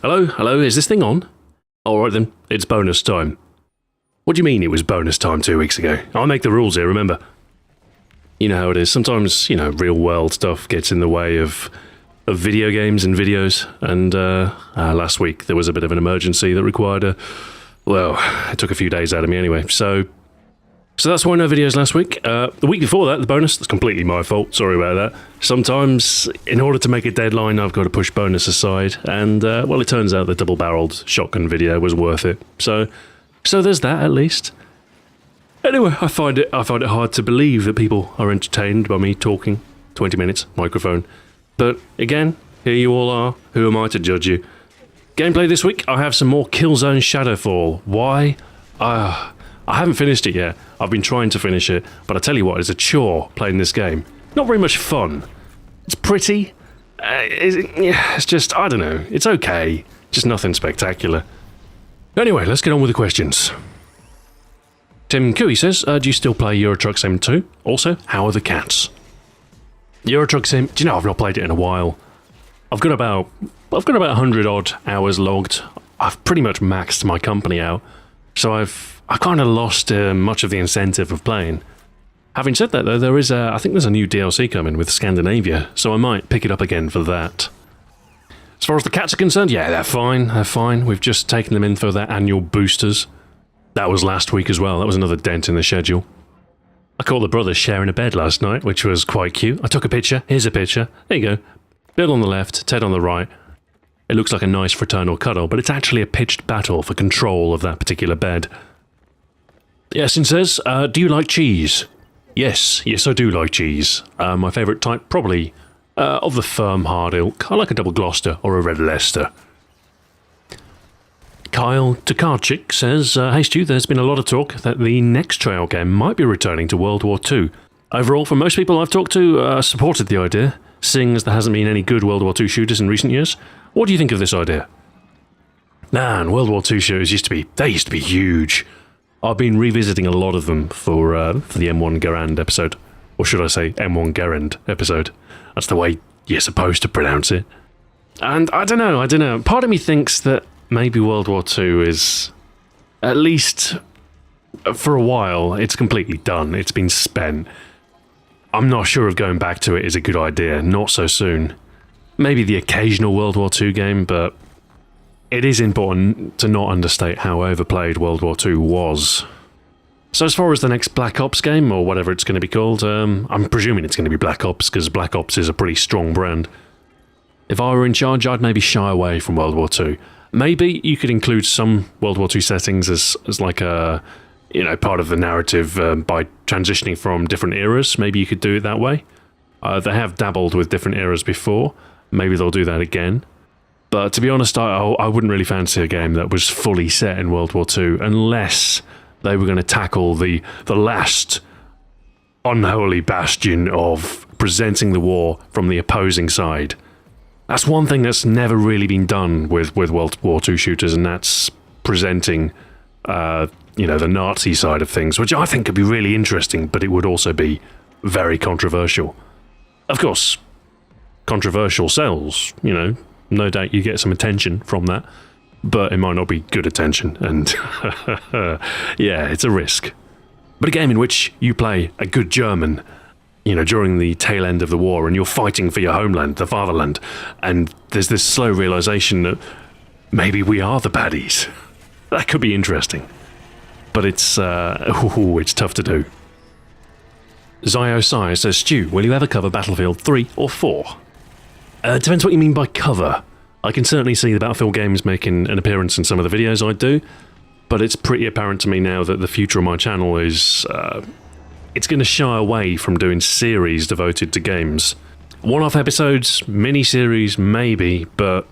Hello, is this thing on? Alright then, it's bonus time. What do you mean it was bonus time 2 weeks ago? I make the rules here, remember? You know how it is, sometimes, real world stuff gets in the way of video games and videos, and last week there was a bit of an emergency that required it took a few days out of me anyway, so that's why no videos last week. The week before that, the bonus, that's completely my fault, sorry about that. Sometimes, in order to make a deadline, I've got to push bonus aside, and, it turns out the double-barreled shotgun video was worth it. So there's that, at least. Anyway, I find it hard to believe that people are entertained by me talking. 20 minutes, microphone. But, again, here you all are. Who am I to judge you? Gameplay this week, I have some more Killzone Shadowfall. Why? I haven't finished it yet. I've been trying to finish it, but I tell you what, it's a chore playing this game. Not very much fun. It's pretty. It's just, I don't know. It's okay. Just nothing spectacular. Anyway, let's get on with the questions. Tim Cooey says, do you still play Euro Truck Sim 2? Also, how are the cats? Euro Truck Sim, do you know, I've not played it in a while. I've got about 100 odd hours logged. I've pretty much maxed my company out, so I kind of lost much of the incentive of playing. Having said that, though, I think there's a new DLC coming with Scandinavia, so I might pick it up again for that. As far as the cats are concerned, yeah, they're fine. We've just taken them in for their annual boosters. That was last week as well. That was another dent in the schedule. I caught the brothers sharing a bed last night, which was quite cute. I took a picture. Here's a picture. There you go. Bill on the left, Ted on the right. It looks like a nice fraternal cuddle, but it's actually a pitched battle for control of that particular bed. Yasin says, do you like cheese? Yes, I do like cheese. My favourite type, probably of the firm hard ilk. I like a double Gloucester or a red Leicester. Kyle Tokarczyk says, hey Stu, there's been a lot of talk that the next Trail game might be returning to World War II. Overall, for most people I've talked to, supported the idea, seeing as there hasn't been any good World War II shooters in recent years. What do you think of this idea? Man, World War II shooters used to be huge. I've been revisiting a lot of them for the M1 Garand episode. Or should I say M1 Garand episode. That's the way you're supposed to pronounce it. And I don't know. Part of me thinks that maybe World War II is, at least for a while, it's completely done. It's been spent. I'm not sure if going back to it is a good idea. Not so soon. Maybe the occasional World War II game, but it is important to not understate how overplayed World War II was. So as far as the next Black Ops game, or whatever it's going to be called, I'm presuming it's going to be Black Ops, because Black Ops is a pretty strong brand. If I were in charge, I'd maybe shy away from World War II. Maybe you could include some World War II settings as like a, part of the narrative by transitioning from different eras. Maybe you could do it that way. They have dabbled with different eras before. Maybe they'll do that again. But to be honest, I wouldn't really fancy a game that was fully set in World War II unless they were going to tackle the last unholy bastion of presenting the war from the opposing side. That's one thing that's never really been done with World War II shooters, and that's presenting, the Nazi side of things, which I think could be really interesting, but it would also be very controversial. Of course, controversial sells, no doubt you get some attention from that, but it might not be good attention, and yeah, it's a risk. But a game in which you play a good German, during the tail end of the war, and you're fighting for your homeland, the fatherland, and there's this slow realization that maybe we are the baddies. That could be interesting. But it's tough to do. Zyosai says, Stu, will you ever cover Battlefield 3 or 4? Depends what you mean by cover. I can certainly see the Battlefield games making an appearance in some of the videos I do, but it's pretty apparent to me now that the future of my channel is, it's going to shy away from doing series devoted to games. One-off episodes, mini-series, maybe, but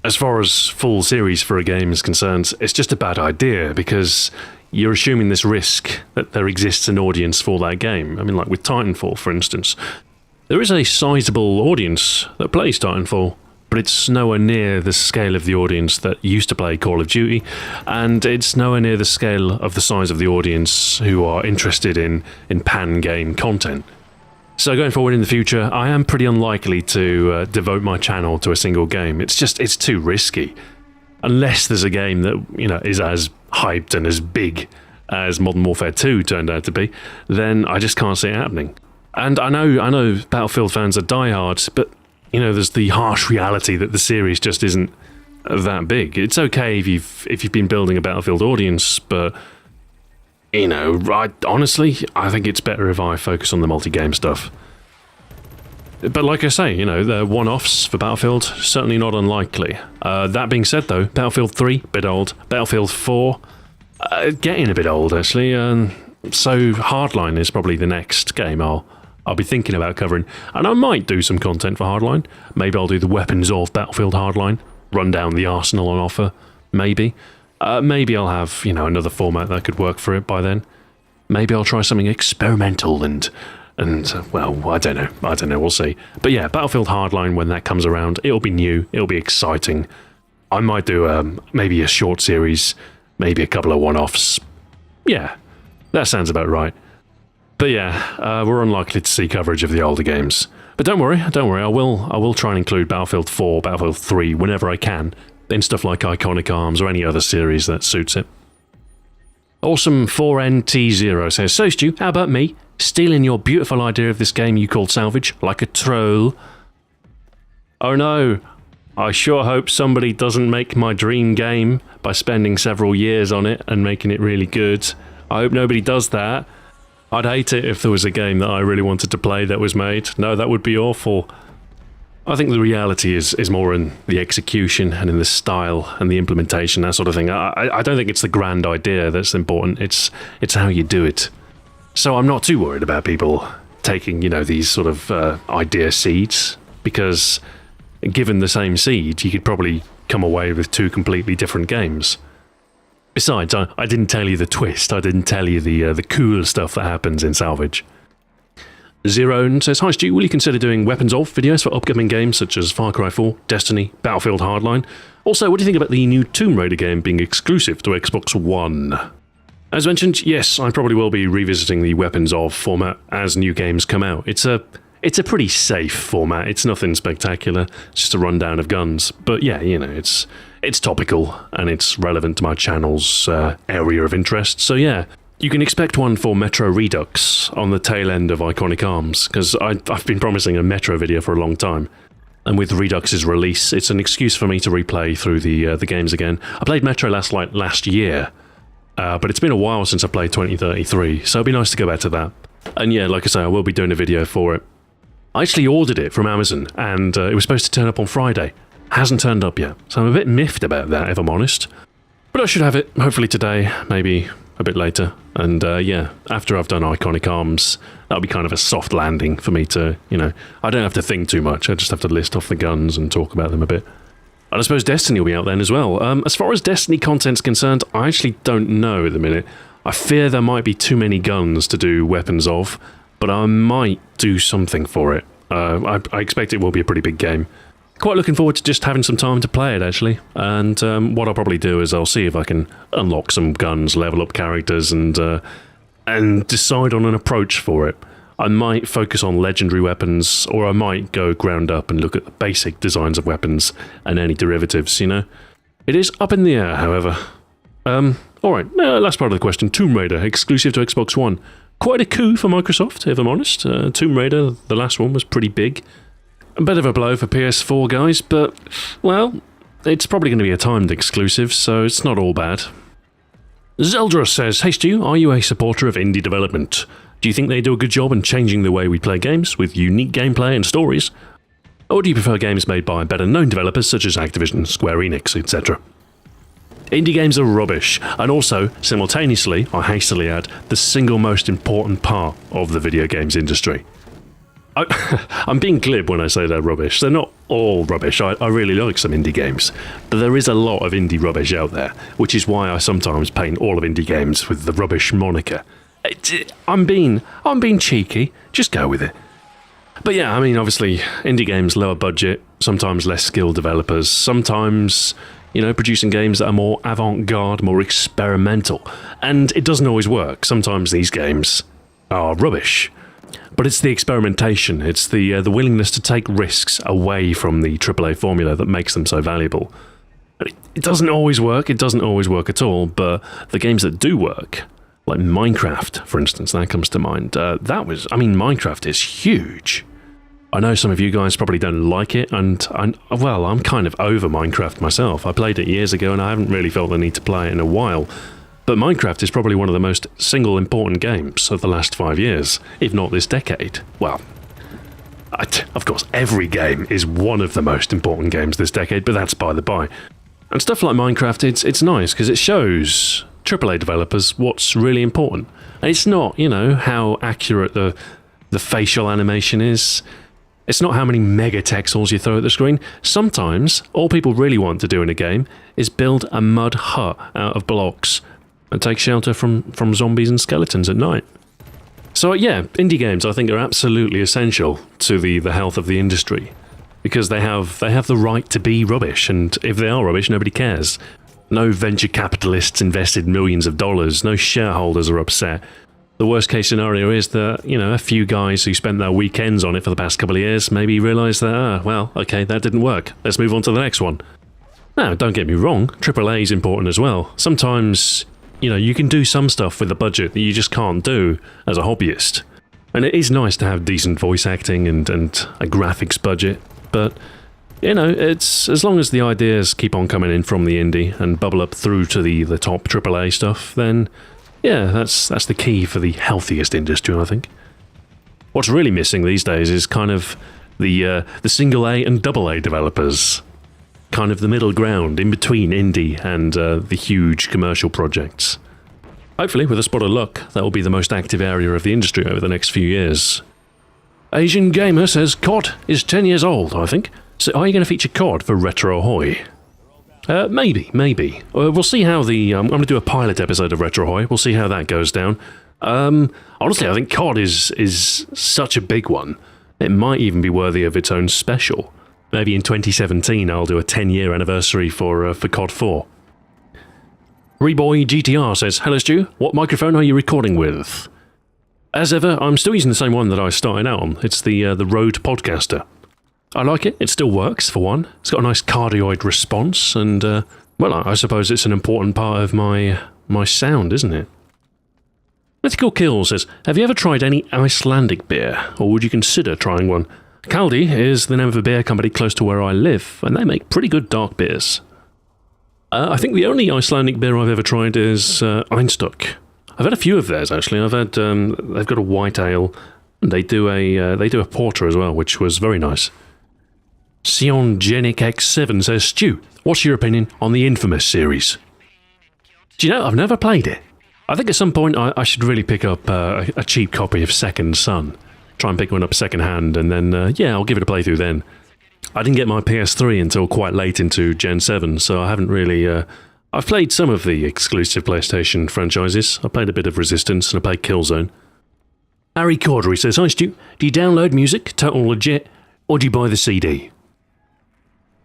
as far as full series for a game is concerned, it's just a bad idea, because you're assuming this risk that there exists an audience for that game. I mean, like with Titanfall, for instance. There is a sizable audience that plays Titanfall, but it's nowhere near the scale of the audience that used to play Call of Duty, and it's nowhere near the scale of the size of the audience who are interested in pan-game content. So going forward in the future, I am pretty unlikely to devote my channel to a single game. It's too risky. unless there's a game that, is as hyped and as big as Modern Warfare 2 turned out to be, then I just can't see it happening. And I know Battlefield fans are diehards, but there's the harsh reality that the series just isn't that big. It's okay if you've been building a Battlefield audience, but honestly, I think it's better if I focus on the multi-game stuff. But like I say, the one-offs for Battlefield, certainly not unlikely. That being said, though, Battlefield 3, bit old. Battlefield 4, getting a bit old, actually. So Hardline is probably the next game I'll be thinking about covering. And I might do some content for Hardline. Maybe I'll do the weapons of Battlefield Hardline, run down the arsenal on offer, maybe. Maybe I'll have, another format that could work for it by then. Maybe I'll try something experimental and well, I don't know, we'll see. But yeah, Battlefield Hardline, when that comes around, it'll be new, it'll be exciting. I might do maybe a short series, maybe a couple of one-offs. Yeah, that sounds about right. But yeah, we're unlikely to see coverage of the older games. But don't worry, I will try and include Battlefield 4, Battlefield 3, whenever I can, in stuff like Iconic Arms or any other series that suits it. Awesome 4NT0 says, "So Stu, how about me? Stealing your beautiful idea of this game you called Salvage, like a troll." Oh no, I sure hope somebody doesn't make my dream game by spending several years on it and making it really good. I hope nobody does that. I'd hate it if there was a game that I really wanted to play that was made. No, that would be awful. I think the reality is more in the execution and in the style and the implementation, that sort of thing. I don't think it's the grand idea that's important, it's how you do it. So I'm not too worried about people taking, these sort of idea seeds, because given the same seed, you could probably come away with two completely different games. Besides, I didn't tell you the twist, I didn't tell you the cool stuff that happens in Salvage. Zero says, "Hi Stu, will you consider doing Weapons of videos for upcoming games such as Far Cry 4, Destiny, Battlefield Hardline? Also, what do you think about the new Tomb Raider game being exclusive to Xbox One?" As mentioned, yes, I probably will be revisiting the Weapons of format as new games come out. It's a pretty safe format, it's nothing spectacular, it's just a rundown of guns. But yeah, it's topical and it's relevant to my channel's area of interest, so yeah. You can expect one for Metro Redux on the tail end of Iconic Arms, because I've been promising a Metro video for a long time. And with Redux's release, it's an excuse for me to replay through the games again. I played Metro last year, but it's been a while since I played 2033, so it'd be nice to go back to that. And yeah, like I say, I will be doing a video for it. I actually ordered it from Amazon, and it was supposed to turn up on Friday. Hasn't turned up yet, so I'm a bit miffed about that, if I'm honest. But I should have it, hopefully today, maybe a bit later. And yeah, after I've done Iconic Arms, that'll be kind of a soft landing for me to, I don't have to think too much, I just have to list off the guns and talk about them a bit. And I suppose Destiny will be out then as well. As far as Destiny content's concerned, I actually don't know at the minute. I fear there might be too many guns to do Weapons of, but I might do something for it. I expect it will be a pretty big game. Quite looking forward to just having some time to play it, actually. And what I'll probably do is I'll see if I can unlock some guns, level up characters, and decide on an approach for it. I might focus on legendary weapons, or I might go ground up and look at the basic designs of weapons and any derivatives, It is up in the air, however. Alright, last part of the question. Tomb Raider, exclusive to Xbox One. Quite a coup for Microsoft, if I'm honest. Tomb Raider, the last one, was pretty big. A bit of a blow for PS4 guys, but, well, it's probably going to be a timed exclusive, so it's not all bad. Zeldra says, "Hey Stu, are you a supporter of indie development? Do you think they do a good job in changing the way we play games, with unique gameplay and stories? Or do you prefer games made by better-known developers such as Activision, Square Enix, etc.? Indie games are rubbish, and also, simultaneously, I hastily add, the single most important part of the video games industry." I'm being glib when I say they're rubbish. They're not all rubbish. I really like some indie games, but there is a lot of indie rubbish out there, which is why I sometimes paint all of indie games with the rubbish moniker. I'm being cheeky. Just go with it. But yeah, obviously, indie games, lower budget, sometimes less skilled developers, sometimes, producing games that are more avant-garde, more experimental, and it doesn't always work. Sometimes these games are rubbish. But it's the experimentation, it's the willingness to take risks away from the AAA formula that makes them so valuable. It doesn't always work. It doesn't always work at all. But the games that do work, like Minecraft, for instance, that comes to mind. Minecraft is huge. I know some of you guys probably don't like it, and I'm kind of over Minecraft myself. I played it years ago, and I haven't really felt the need to play it in a while. But Minecraft is probably one of the most single important games of the last 5 years, if not this decade. Well, of course, every game is one of the most important games this decade, but that's by the by. And stuff like Minecraft, it's nice because it shows AAA developers what's really important. And it's not, how accurate the facial animation is. It's not how many megatexels you throw at the screen. Sometimes, all people really want to do in a game is build a mud hut out of blocks and take shelter from zombies and skeletons at night. So yeah, indie games I think are absolutely essential to the health of the industry, because they have the right to be rubbish, and if they are rubbish, nobody cares. No venture capitalists invested millions of dollars, no shareholders are upset. The worst case scenario is that, a few guys who spent their weekends on it for the past couple of years maybe realise that, okay, that didn't work. Let's move on to the next one. Now, don't get me wrong, AAA is important as well. Sometimes, you can do some stuff with a budget that you just can't do as a hobbyist. And it is nice to have decent voice acting and a graphics budget, but, it's as long as the ideas keep on coming in from the indie and bubble up through to the top AAA stuff, then yeah, that's the key for the healthiest industry, I think. What's really missing these days is kind of the single A and double A developers. Kind of the middle ground in between indie and the huge commercial projects. Hopefully, with a spot of luck, that will be the most active area of the industry over the next few years. Asian Gamer says COD is 10 years old, I think. So are you going to feature COD for Retro Ahoy? Maybe. We'll see how I'm going to do a pilot episode of Retro Ahoy. We'll see how that goes down. Honestly, I think COD is such a big one. It might even be worthy of its own special. Maybe in 2017 I'll do a 10-year anniversary for COD 4. Reboy GTR says, "Hello Stu, what microphone are you recording with?" As ever, I'm still using the same one that I started out on. It's the Rode Podcaster. I like it. It still works, for one. It's got a nice cardioid response, and, I suppose it's an important part of my sound, isn't it? Mythical Kill says, "Have you ever tried any Icelandic beer, or would you consider trying one? Kaldi is the name of a beer company close to where I live, and they make pretty good dark beers." I think the only Icelandic beer I've ever tried is Einstök. I've had a few of theirs, actually. I've had, they've got a white ale, and they do a porter as well, which was very nice. Siongenic X7 says, "Stu, what's your opinion on the Infamous series?" Do you know, I've never played it. I think at some point I should really pick up a cheap copy of Second Son. Try and pick one up second hand, and then, I'll give it a playthrough then. I didn't get my PS3 until quite late into Gen 7, so I haven't really... I've played some of the exclusive PlayStation franchises. I played a bit of Resistance, and I played Killzone. Harry Cordery says, "Hi Stu, do you download music, total legit, or do you buy the CD?"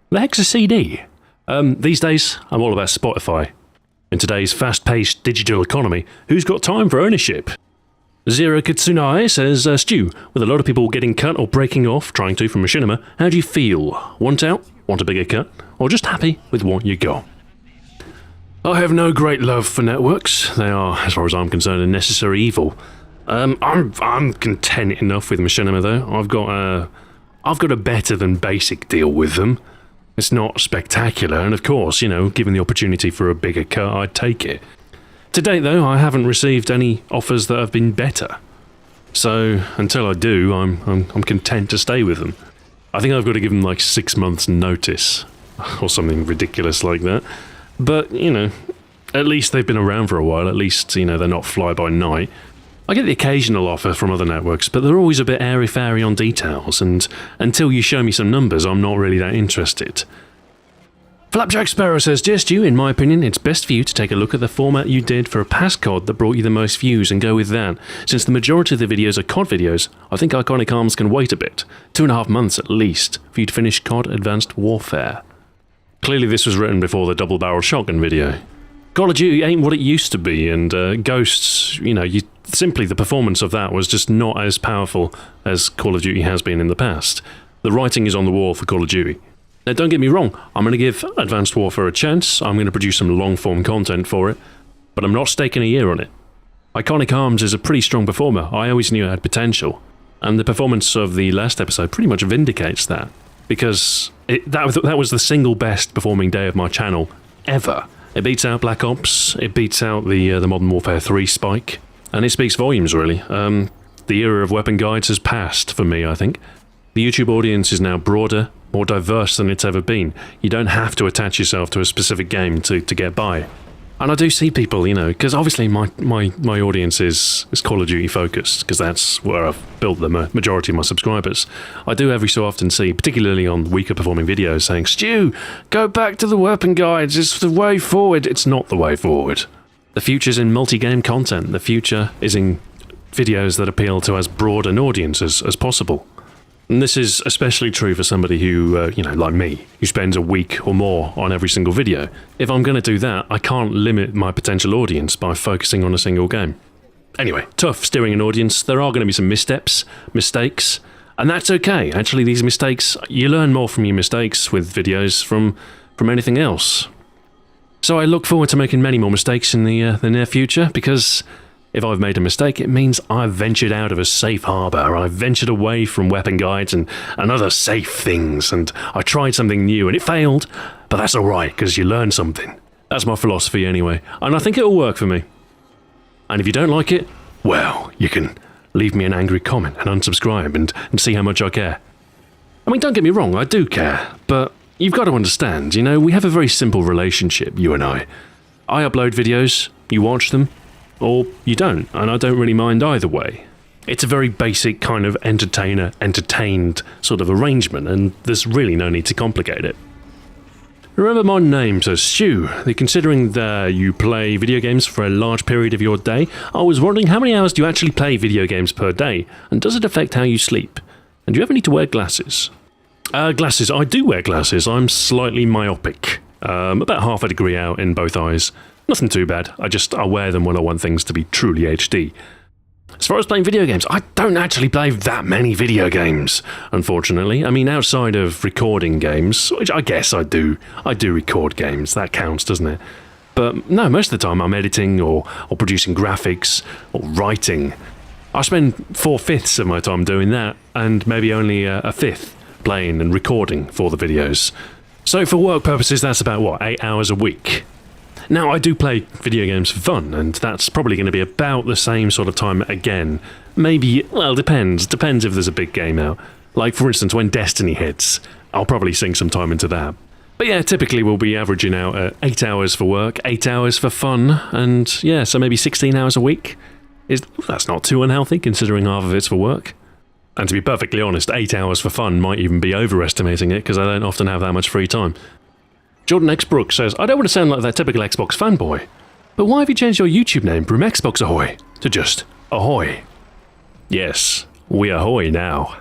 The heck's a CD? These days, I'm all about Spotify. In today's fast-paced digital economy, who's got time for ownership? Zero Kitsunai says, "Stu, with a lot of people getting cut or breaking off, trying to from machinima, how do you feel? Want out? Want a bigger cut? Or just happy with what you got?" I have no great love for networks. They are, as far as I'm concerned, a necessary evil. I'm content enough with machinima though. I've got a better than basic deal with them. It's not spectacular, and of course, given the opportunity for a bigger cut, I'd take it. To date, though, I haven't received any offers that have been better. So, until I do, I'm content to stay with them. I think I've got to give them like 6 months notice, or something ridiculous like that. But, at least they've been around for a while, at least, they're not fly-by-night. I get the occasional offer from other networks, but they're always a bit airy-fairy on details, and until you show me some numbers, I'm not really that interested. Flapjack Sparrow says, "Dear Stu, in my opinion, it's best for you to take a look at the format you did for a past COD that brought you the most views and go with that. Since the majority of the videos are COD videos, I think Iconic Arms can wait a bit, 2.5 months at least, for you to finish COD Advanced Warfare." Clearly this was written before the double-barrel shotgun video. Call of Duty ain't what it used to be, and Ghosts, simply the performance of that was just not as powerful as Call of Duty has been in the past. The writing is on the wall for Call of Duty. Now, don't get me wrong, I'm going to give Advanced Warfare a chance, I'm going to produce some long-form content for it, but I'm not staking a year on it. Iconic Arms is a pretty strong performer, I always knew it had potential, and the performance of the last episode pretty much vindicates that, because that was the single best performing day of my channel ever. It beats out Black Ops, it beats out the Modern Warfare 3 spike, and it speaks volumes, really. The era of weapon guides has passed for me, I think. The YouTube audience is now broader, more diverse than it's ever been. You don't have to attach yourself to a specific game to get by. And I do see people, you know, because obviously my audience is Call of Duty focused, because that's where I've built the majority of my subscribers. I do every so often see, particularly on weaker performing videos, saying, Stu, go back to the weapon guides, it's the way forward. It's not the way forward. The future's in multi-game content. The future is in videos that appeal to as broad an audience as possible. And this is especially true for somebody who, you know, like me, who spends a week or more on every single video. If I'm going to do that, I can't limit my potential audience by focusing on a single game. Anyway, tough steering an audience. There are going to be some missteps, mistakes, and that's okay. Actually, these mistakes, you learn more from your mistakes with videos from anything else. So I look forward to making many more mistakes in the near future, because if I've made a mistake, it means I've ventured out of a safe harbour. I've ventured away from weapon guides and other safe things, and I tried something new and it failed, but that's alright, because you learn something. That's my philosophy anyway, and I think it'll work for me. And if you don't like it, well, you can leave me an angry comment and unsubscribe and see how much I care. I mean, don't get me wrong, I do care, but you've got to understand, you know, we have a very simple relationship, you and I. I upload videos, you watch them, or you don't, and I don't really mind either way. It's a very basic kind of entertained sort of arrangement, and there's really no need to complicate it. Remember my name, so Stu. Considering that you play video games for a large period of your day, I was wondering how many hours do you actually play video games per day, and does it affect how you sleep? And do you ever need to wear glasses? Glasses, I do wear glasses. I'm slightly myopic. About half a degree out in both eyes. Nothing too bad, I wear them when I want things to be truly HD. As far as playing video games, I don't actually play that many video games, unfortunately. I mean, outside of recording games, which I guess I do record games, that counts, doesn't it? But no, most of the time I'm editing or producing graphics or writing. I spend 4/5 of my time doing that, and maybe only a fifth playing and recording for the videos. So for work purposes, that's about, 8 hours a week? Now, I do play video games for fun, and that's probably going to be about the same sort of time again. Maybe, well, depends if there's a big game out. Like, for instance, when Destiny hits, I'll probably sink some time into that. But yeah, typically we'll be averaging out 8 hours for work, 8 hours for fun, and yeah, so maybe 16 hours a week. That's not too unhealthy, considering half of it's for work. And to be perfectly honest, 8 hours for fun might even be overestimating it, because I don't often have that much free time. Jordan X. Brooks says, I don't want to sound like that typical Xbox fanboy, but why have you changed your YouTube name from Xbox Ahoy to just Ahoy? Yes, we Ahoy now.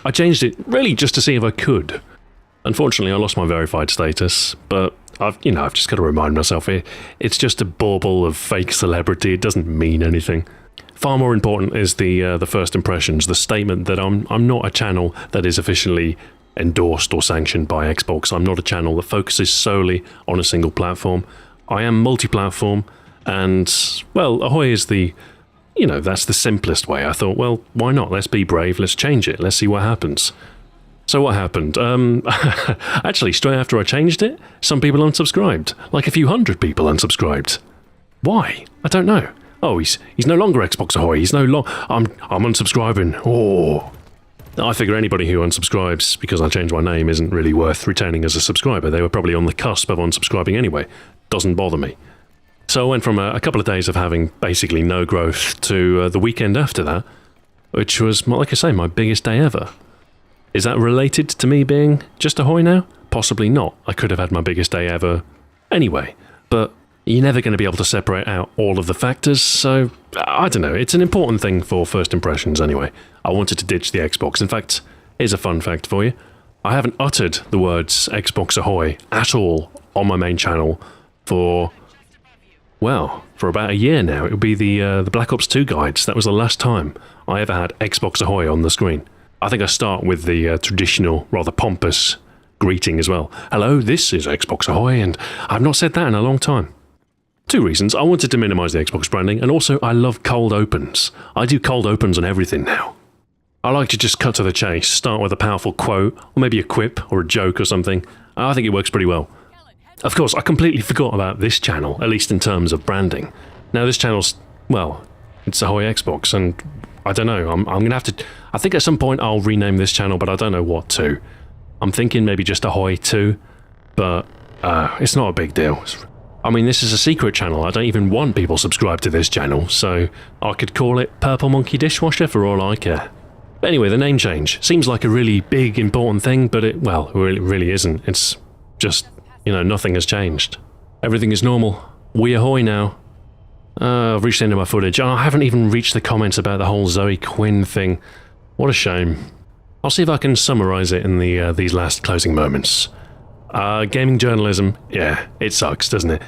I changed it really just to see if I could. Unfortunately, I lost my verified status, but I've just got to remind myself it's just a bauble of fake celebrity. It doesn't mean anything. Far more important is the first impressions, the statement that I'm not a channel that is officially endorsed or sanctioned by Xbox. I'm not a channel that focuses solely on a single platform. I am multi-platform, and, well, Ahoy is that's the simplest way. I thought, well, why not? Let's be brave, let's change it, let's see what happens. So what happened? Actually, straight after I changed it, some people unsubscribed. Like a few hundred people unsubscribed. Why? I don't know. Oh, he's no longer Xbox Ahoy, I'm unsubscribing. Oh. I figure anybody who unsubscribes because I changed my name isn't really worth retaining as a subscriber. They were probably on the cusp of unsubscribing anyway. Doesn't bother me. So I went from a couple of days of having basically no growth to the weekend after that, which was, like I say, my biggest day ever. Is that related to me being just Ahoy now? Possibly not. I could have had my biggest day ever anyway, but you're never going to be able to separate out all of the factors, so I don't know. It's an important thing for first impressions anyway. I wanted to ditch the Xbox. In fact, here's a fun fact for you. I haven't uttered the words Xbox Ahoy at all on my main channel for about a year now. It would be the Black Ops 2 guides. That was the last time I ever had Xbox Ahoy on the screen. I think I start with the traditional, rather pompous greeting as well. Hello, this is Xbox Ahoy, and I've not said that in a long time. 2 reasons. I wanted to minimise the Xbox branding, and also I love cold opens. I do cold opens on everything now. I like to just cut to the chase, start with a powerful quote, or maybe a quip, or a joke or something. I think it works pretty well. Of course, I completely forgot about this channel, at least in terms of branding. Now this channel's, well, it's Ahoy Xbox, and I don't know, I'm going to have to... I think at some point I'll rename this channel, but I don't know what to. I'm thinking maybe just Ahoy 2, but it's not a big deal. I mean, this is a secret channel. I don't even want people subscribed to this channel, so I could call it Purple Monkey Dishwasher for all I care. But anyway, the name change seems like a really big, important thing, but it really isn't. It's just, you know, nothing has changed. Everything is normal. We Ahoy now. I've reached the end of my footage. I haven't even reached the comments about the whole Zoe Quinn thing. What a shame. I'll see if I can summarise it in these last closing moments. Gaming journalism, yeah, it sucks, doesn't it?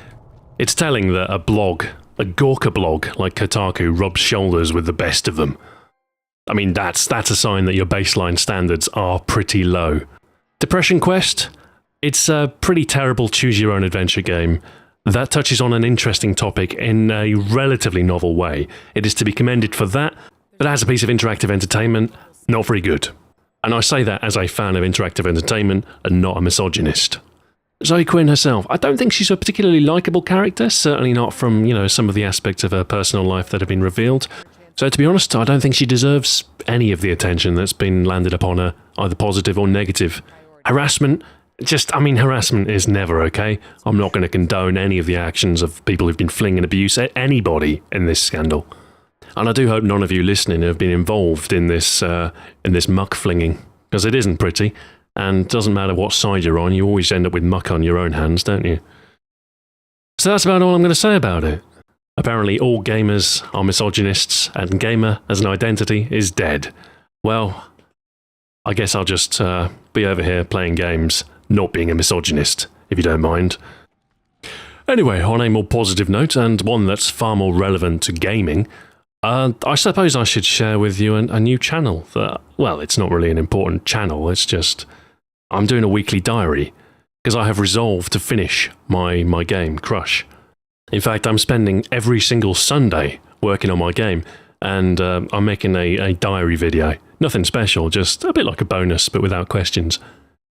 It's telling that a Gawker blog like Kotaku rubs shoulders with the best of them. I mean, that's a sign that your baseline standards are pretty low. Depression Quest? It's a pretty terrible choose-your-own-adventure game that touches on an interesting topic in a relatively novel way. It is to be commended for that, but as a piece of interactive entertainment, not very good. And I say that as a fan of interactive entertainment and not a misogynist. Zoe Quinn herself, I don't think she's a particularly likeable character, certainly not from, you know, some of the aspects of her personal life that have been revealed. So to be honest, I don't think she deserves any of the attention that's been landed upon her, either positive or negative. Harassment, harassment is never okay. I'm not going to condone any of the actions of people who've been flinging abuse at anybody in this scandal. And I do hope none of you listening have been involved in this muck flinging, because it isn't pretty, and doesn't matter what side you're on, you always end up with muck on your own hands, don't you? So that's about all I'm going to say about it. Apparently all gamers are misogynists, and gamer as an identity is dead. Well, I guess I'll just be over here playing games, not being a misogynist, if you don't mind. Anyway, on a more positive note, and one that's far more relevant to gaming, I suppose I should share with you a new channel that, well, it's not really an important channel, it's just, I'm doing a weekly diary, because I have resolved to finish my game, Crush. In fact, I'm spending every single Sunday working on my game, and I'm making a diary video. Nothing special, just a bit like a bonus, but without questions.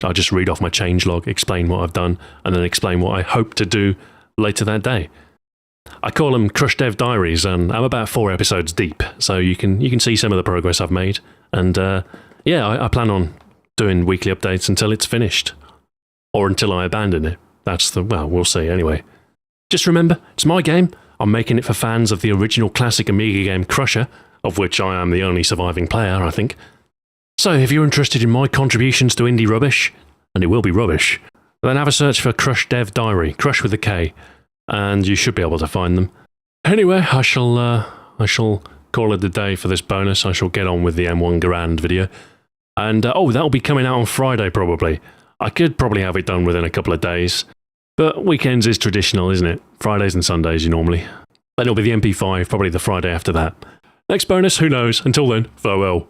I just read off my changelog, explain what I've done, and then explain what I hope to do later that day. I call them Crush Dev Diaries, and I'm about 4 episodes deep, so you can see some of the progress I've made. And yeah, I plan on doing weekly updates until it's finished. Or until I abandon it. Well, we'll see anyway. Just remember, it's my game. I'm making it for fans of the original classic Amiga game Crusher, of which I am the only surviving player, I think. So if you're interested in my contributions to indie rubbish, and it will be rubbish, then have a search for Crush Dev Diary, Crush with a K, and you should be able to find them. Anyway, I shall call it a day for this bonus. I shall get on with the M1 Garand video. And, that'll be coming out on Friday, probably. I could probably have it done within a couple of days. But weekends is traditional, isn't it? Fridays and Sundays, you normally. Then it'll be the MP5, probably the Friday after that. Next bonus, who knows? Until then, farewell.